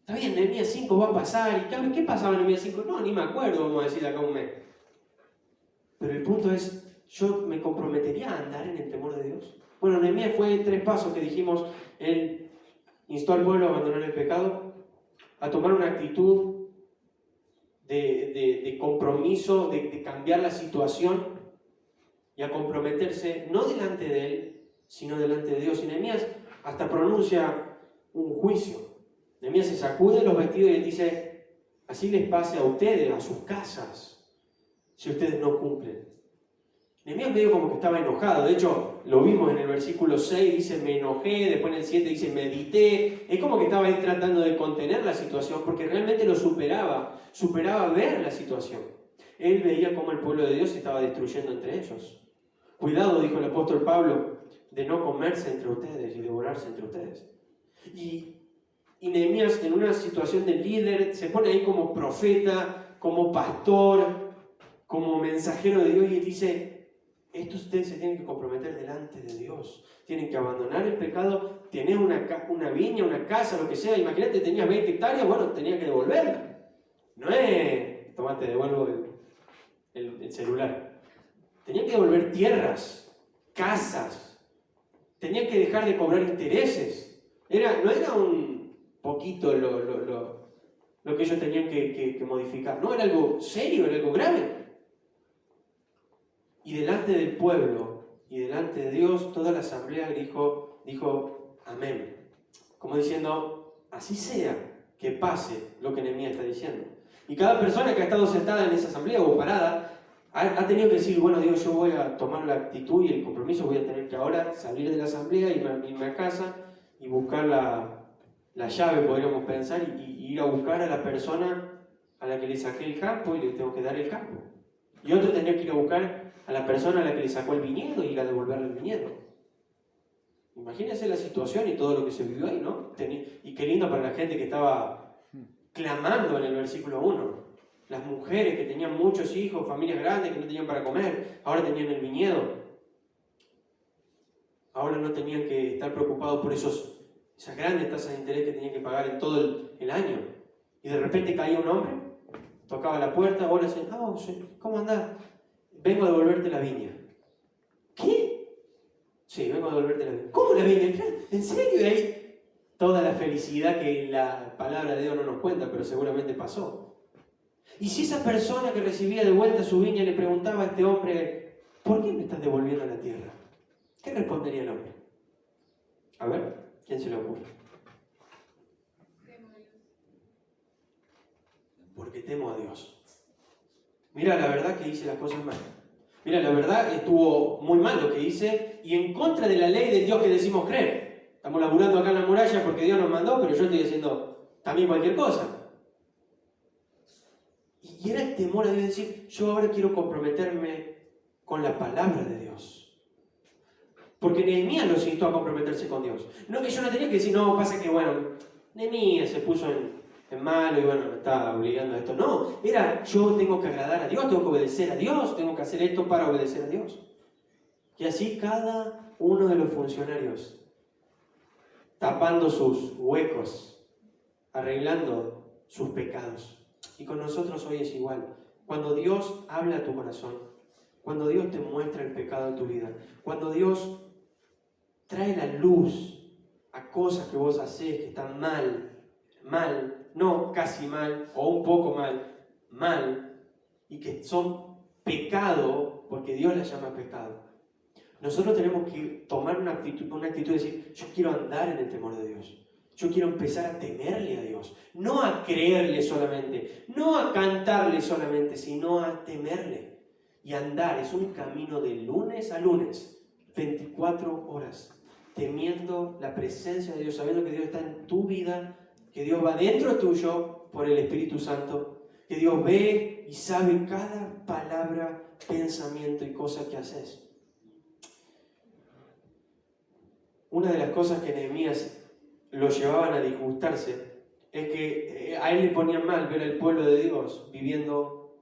S2: Está bien, Nehemías 5 va a pasar. ¿Y qué pasaba en Nehemías 5? No, ni me acuerdo, vamos a decir de acá un mes. Pero el punto es, ¿yo me comprometería a andar en el temor de Dios? Bueno, Nehemías fue 3 pasos que dijimos. Él instó al pueblo a abandonar el pecado, a tomar una actitud de compromiso, de cambiar la situación y a comprometerse no delante de Él, sino delante de Dios. Y Nehemías hasta pronuncia un juicio. Nehemías se sacude los vestidos y les dice, así les pase a ustedes, a sus casas, si ustedes no cumplen. Nehemías medio como que estaba enojado. De hecho, lo vimos en el versículo 6, dice me enojé, después en el 7 dice medité. Es como que estaba ahí tratando de contener la situación porque realmente lo superaba ver la situación. Él veía cómo el pueblo de Dios se estaba destruyendo entre ellos. Cuidado, dijo el apóstol Pablo, de no comerse entre ustedes y devorarse entre ustedes. Y Nehemías, en una situación de líder, se pone ahí como profeta, como pastor, como mensajero de Dios y dice, esto ustedes se tienen que comprometer delante de Dios. Tienen que abandonar el pecado. Tenés una viña, una casa, lo que sea. Imagínate, tenías 20 hectáreas, bueno, tenías que devolverla. No es, tomate, devuelvo el celular. Tenían que devolver tierras, casas. Tenían que dejar de cobrar intereses. No era un poquito lo que ellos tenían que modificar. No, era algo serio, era algo grave. Y delante del pueblo y delante de Dios, toda la asamblea dijo amén. Como diciendo, así sea. que pase lo que Nehemías está diciendo. Y cada persona que ha estado sentada en esa asamblea o parada ha tenido que decir, bueno, Dios, yo voy a tomar la actitud y el compromiso, voy a tener que ahora salir de la asamblea, irme a casa y buscar la llave, podríamos pensar, y ir a buscar a la persona a la que le saqué el campo y le tengo que dar el campo. Y otro tenía que ir a buscar a la persona a la que le sacó el viñedo y ir a devolverle el viñedo. Imagínense la situación y todo lo que se vivió ahí, ¿no? Y qué lindo para la gente que estaba clamando en el versículo 1. Las mujeres que tenían muchos hijos, familias grandes que no tenían para comer, ahora tenían el viñedo. Ahora no tenían que estar preocupados por esas grandes tasas de interés que tenían que pagar en todo el año. Y de repente caía un hombre, tocaba la puerta, hola, ¿cómo andás? Vengo a devolverte la viña. ¿Qué? Sí, vengo a devolverte la viña. ¿Cómo la viña? ¿En serio? Y ahí toda la felicidad que la palabra de Dios no nos cuenta, pero seguramente pasó. Y si esa persona que recibía de vuelta su viña le preguntaba a este hombre, ¿por qué me estás devolviendo a la tierra? ¿Qué respondería el hombre? A ver, ¿quién se le ocurre? Porque temo a Dios. Mira, la verdad que hice las cosas mal. Mira, la verdad estuvo muy mal lo que hice y en contra de la ley de Dios que decimos creer. Estamos laburando acá en la muralla porque Dios nos mandó, pero yo estoy haciendo también cualquier cosa. Y era el temor a Dios, decir, yo ahora quiero comprometerme con la palabra de Dios. Porque Nehemías los instó a comprometerse con Dios. No que yo no tenía que decir, no, pasa que bueno, Nehemías se puso en malo y bueno, me estaba obligando a esto. No, era yo tengo que agradar a Dios, tengo que obedecer a Dios, tengo que hacer esto para obedecer a Dios. Y así cada uno de los funcionarios, tapando sus huecos, arreglando sus pecados. Y con nosotros hoy es igual. Cuando Dios habla a tu corazón, cuando Dios te muestra el pecado en tu vida, cuando Dios trae la luz a cosas que vos hacés que están mal, no casi mal o un poco mal, y que son pecado, porque Dios las llama pecado. Nosotros tenemos que tomar una actitud de decir, yo quiero andar en el temor de Dios. Yo quiero empezar a temerle a Dios, no a creerle solamente, no a cantarle solamente, sino a temerle. Y andar es un camino de lunes a lunes, 24 horas, temiendo la presencia de Dios, sabiendo que Dios está en tu vida, que Dios va dentro tuyo por el Espíritu Santo, que Dios ve y sabe cada palabra, pensamiento y cosa que haces. Una de las cosas que Nehemías lo llevaban a disgustarse es que a él le ponían mal ver al pueblo de Dios viviendo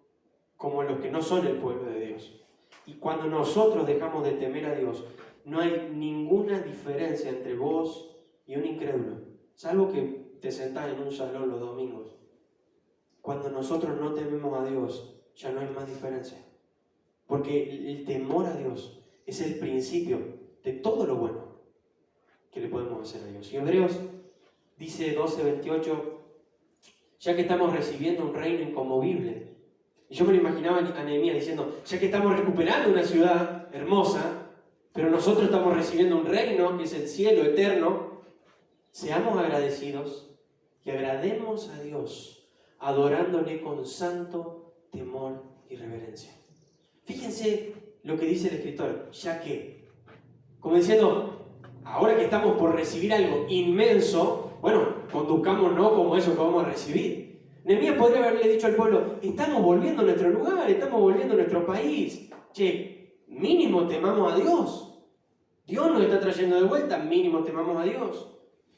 S2: como los que no son el pueblo de Dios. Y cuando nosotros dejamos de temer a Dios, no hay ninguna diferencia entre vos y un incrédulo, salvo que te sentás en un salón los domingos. Cuando nosotros no tememos a Dios, ya no hay más diferencia. Porque el temor a Dios es el principio de todo lo bueno que le podemos hacer a Dios. Y Hebreos dice 12:28, ya que estamos recibiendo un reino inconmovible. Y yo me lo imaginaba a Nehemías diciendo, ya que estamos recuperando una ciudad hermosa, pero nosotros estamos recibiendo un reino que es el cielo eterno, seamos agradecidos y agrademos a Dios, adorándole con santo temor y reverencia. Fíjense lo que dice el escritor, ya que, como diciendo, ahora que estamos por recibir algo inmenso, bueno, conduzcámonos como eso que vamos a recibir. Nehemías podría haberle dicho al pueblo, estamos volviendo a nuestro lugar, estamos volviendo a nuestro país. Che, mínimo temamos a Dios. Dios nos está trayendo de vuelta, mínimo temamos a Dios.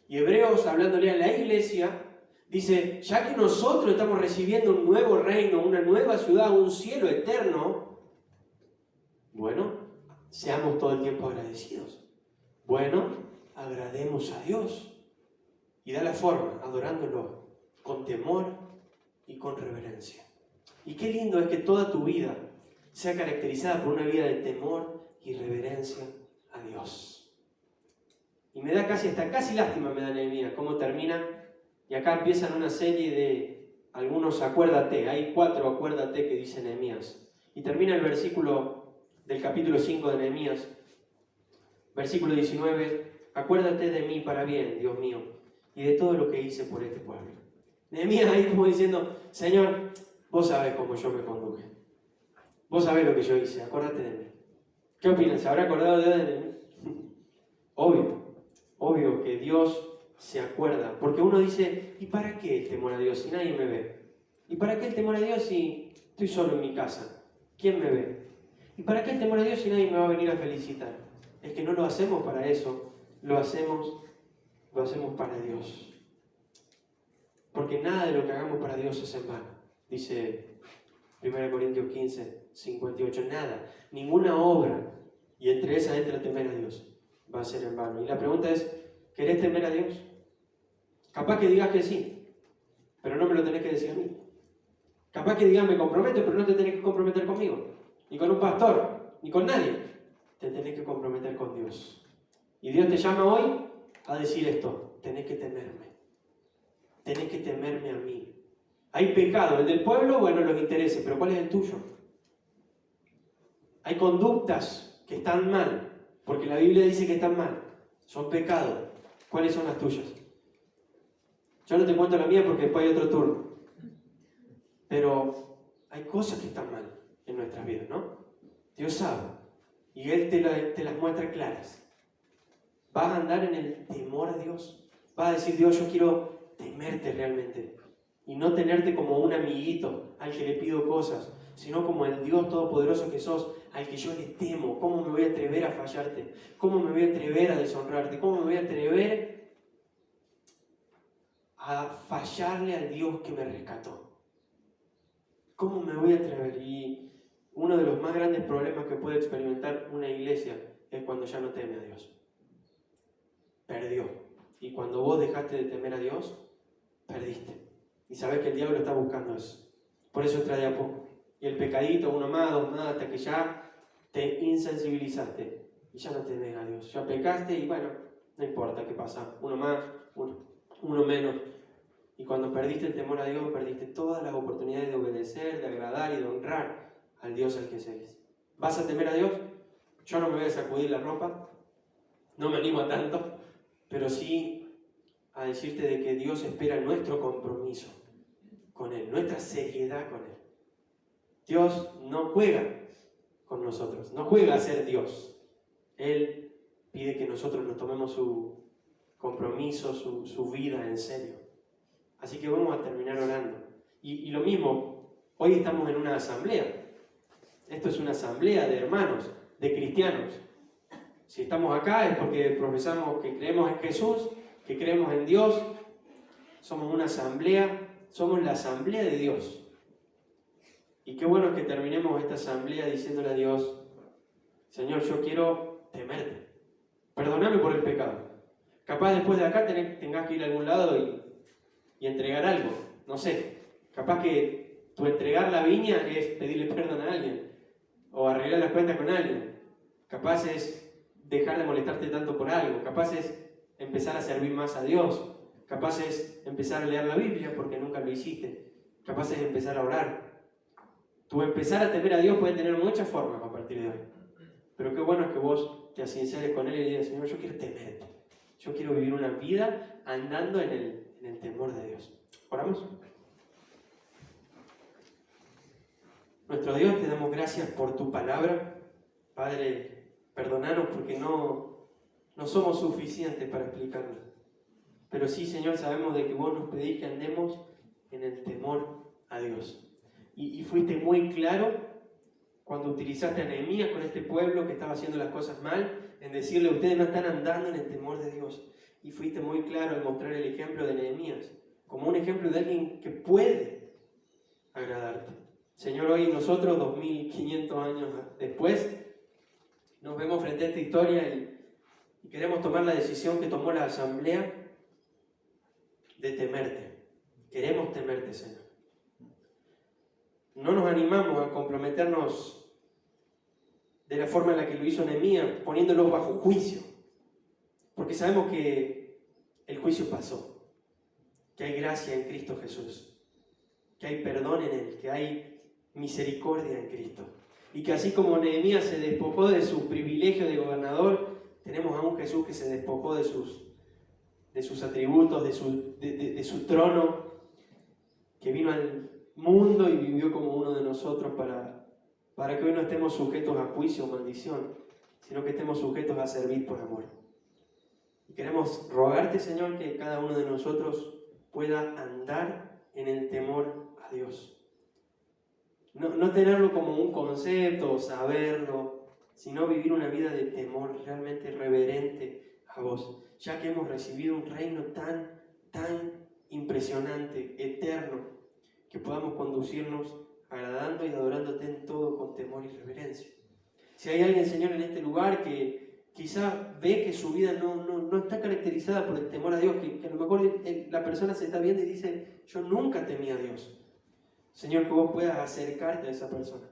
S2: Y Hebreos, hablándole a la iglesia, dice, ya que nosotros estamos recibiendo un nuevo reino, una nueva ciudad, un cielo eterno, bueno, seamos todo el tiempo agradecidos. Bueno, agrademos a Dios. Y da la forma, adorándolo con temor y con reverencia. Y qué lindo es que toda tu vida sea caracterizada por una vida de temor y reverencia a Dios. Y me da casi lástima me da Nehemías cómo termina. Y acá empiezan una serie de algunos acuérdate. Hay 4 acuérdate que dice Nehemías. Y termina el versículo del capítulo 5 de Nehemías. Versículo 19. Acuérdate de mí para bien, Dios mío, y de todo lo que hice por este pueblo. Nehemías ahí como diciendo, Señor, vos sabés cómo yo me conduje. Vos sabés lo que yo hice, acordate de mí. ¿Qué opinas? ¿Se habrá acordado Dios de Nehemías? Obvio que Dios se acuerda. Porque uno dice, ¿y para qué el temor a Dios si nadie me ve? ¿Y para qué el temor a Dios si estoy solo en mi casa? ¿Quién me ve? ¿Y para qué el temor a Dios si nadie me va a venir a felicitar? Es que no lo hacemos para eso, lo hacemos para Dios. Porque nada de lo que hagamos para Dios es en vano. Dice 1 Corintios 15, 58, nada, ninguna obra, y entre esas entra temer a Dios, va a ser en vano. Y la pregunta es, ¿querés temer a Dios? Capaz que digas que sí, pero no me lo tenés que decir a mí. Capaz que digas me comprometo, pero no te tenés que comprometer conmigo, ni con un pastor, ni con nadie. Te tenés que comprometer con Dios. Y Dios te llama hoy a decir esto, tenés que temerme. Tenés que temerme a mí. Hay pecado, el del pueblo, bueno, los intereses, pero ¿cuál es el tuyo? Hay conductas que están mal, porque la Biblia dice que están mal, son pecados. ¿Cuáles son las tuyas? Yo no te cuento la mía porque después hay otro turno. Pero hay cosas que están mal en nuestras vidas, ¿no? Dios sabe, y Él te las muestra claras. ¿Vas a andar en el temor a Dios? ¿Vas a decir, Dios, yo quiero temerte realmente? Y no tenerte como un amiguito al que le pido cosas, sino como el Dios todopoderoso que sos, al que yo le temo. ¿Cómo me voy a atrever a fallarte? ¿Cómo me voy a atrever a deshonrarte? ¿Cómo me voy a atrever a fallarle al Dios que me rescató? ¿Cómo me voy a atrever? Y uno de los más grandes problemas que puede experimentar una iglesia es cuando ya no teme a Dios. Perdió. Y cuando vos dejaste de temer a Dios, perdiste. Y sabés que el diablo está buscando eso. Por eso trae a poco. Y el pecadito, uno más, dos más, hasta que ya te insensibilizaste. Y ya no temes a Dios. Ya pecaste y bueno, no importa qué pasa. Uno más, uno menos. Y cuando perdiste el temor a Dios, perdiste todas las oportunidades de obedecer, de agradar y de honrar al Dios al que seguís. ¿Vas a temer a Dios? Yo no me voy a sacudir la ropa, no me animo a tanto, pero sí a decirte de que Dios espera nuestro compromiso con Él, nuestra seriedad con Él. Dios no juega con nosotros, no juega a ser Dios. Él pide que nosotros nos tomemos su compromiso, su vida en serio. Así que vamos a terminar orando. Y lo mismo, hoy estamos en una asamblea. Esto es una asamblea de hermanos, de cristianos. Si estamos acá es porque profesamos que creemos en Jesús, que creemos en Dios. Somos una asamblea, somos la asamblea de Dios. Y qué bueno que terminemos esta asamblea diciéndole a Dios, Señor, yo quiero temerte. Perdóname por el pecado. Capaz después de acá tengas que ir a algún lado y entregar algo, no sé, capaz que tu entregar la viña es pedirle perdón a alguien, o arreglar las cuentas con alguien, capaz es dejar de molestarte tanto por algo, capaz es empezar a servir más a Dios, capaz es empezar a leer la Biblia porque nunca lo hiciste, capaz es empezar a orar. Tu empezar a temer a Dios puede tener muchas formas a partir de hoy, pero qué bueno es que vos te sinceres con Él y digas, Señor, yo quiero temerte, yo quiero vivir una vida andando en el temor de Dios. ¿Oramos? Nuestro Dios, te damos gracias por tu palabra. Padre, perdonanos porque no somos suficientes para explicarla. Pero sí, Señor, sabemos de que vos nos pedís que andemos en el temor a Dios. Y fuiste muy claro cuando utilizaste a Nehemías con este pueblo que estaba haciendo las cosas mal, en decirle, ustedes no están andando en el temor de Dios. Y fuiste muy claro en mostrar el ejemplo de Nehemías, como un ejemplo de alguien que puede agradarte. Señor, hoy nosotros, 2500 años después, nos vemos frente a esta historia y queremos tomar la decisión que tomó la asamblea de temerte. Queremos temerte, Señor. No nos animamos a comprometernos de la forma en la que lo hizo Nehemías, poniéndolos bajo juicio, porque sabemos que el juicio pasó, que hay gracia en Cristo Jesús, que hay perdón en Él, que hay misericordia en Cristo. Y que así como Nehemías se despojó de su privilegio de gobernador, tenemos a un Jesús que se despojó de sus atributos, de su trono, que vino al mundo y vivió como uno de nosotros para que hoy no estemos sujetos a juicio o maldición, sino que estemos sujetos a servir por amor. Y queremos rogarte, Señor, que cada uno de nosotros pueda andar en el temor a Dios. No tenerlo como un concepto o saberlo, sino vivir una vida de temor realmente reverente a vos, ya que hemos recibido un reino tan impresionante, eterno, que podamos conducirnos agradando y adorándote en todo con temor y reverencia. Si hay alguien, Señor, en este lugar que quizá ve que su vida no está caracterizada por el temor a Dios, que a lo mejor la persona se está viendo y dice, yo nunca temí a Dios. Señor, que vos puedas acercarte a esa persona,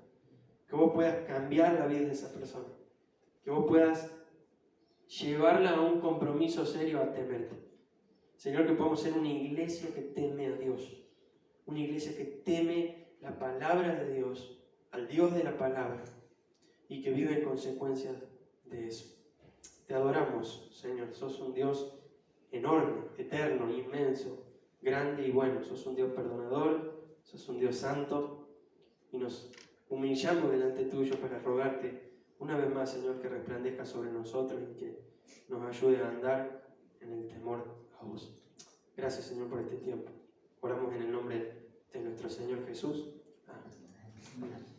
S2: que vos puedas cambiar la vida de esa persona, que vos puedas llevarla a un compromiso serio a temerte. Señor, que podamos ser una iglesia que teme a Dios, una iglesia que teme la palabra de Dios, al Dios de la palabra, y que vive en consecuencia de eso. Te adoramos, Señor, sos un Dios enorme, eterno, inmenso, grande y bueno, sos un Dios perdonador, sos un Dios santo, y nos humillamos delante tuyo para rogarte una vez más, Señor, que resplandezca sobre nosotros y que nos ayude a andar en el temor a vos. Gracias, Señor, por este tiempo. Oramos en el nombre de nuestro Señor Jesús. Amén.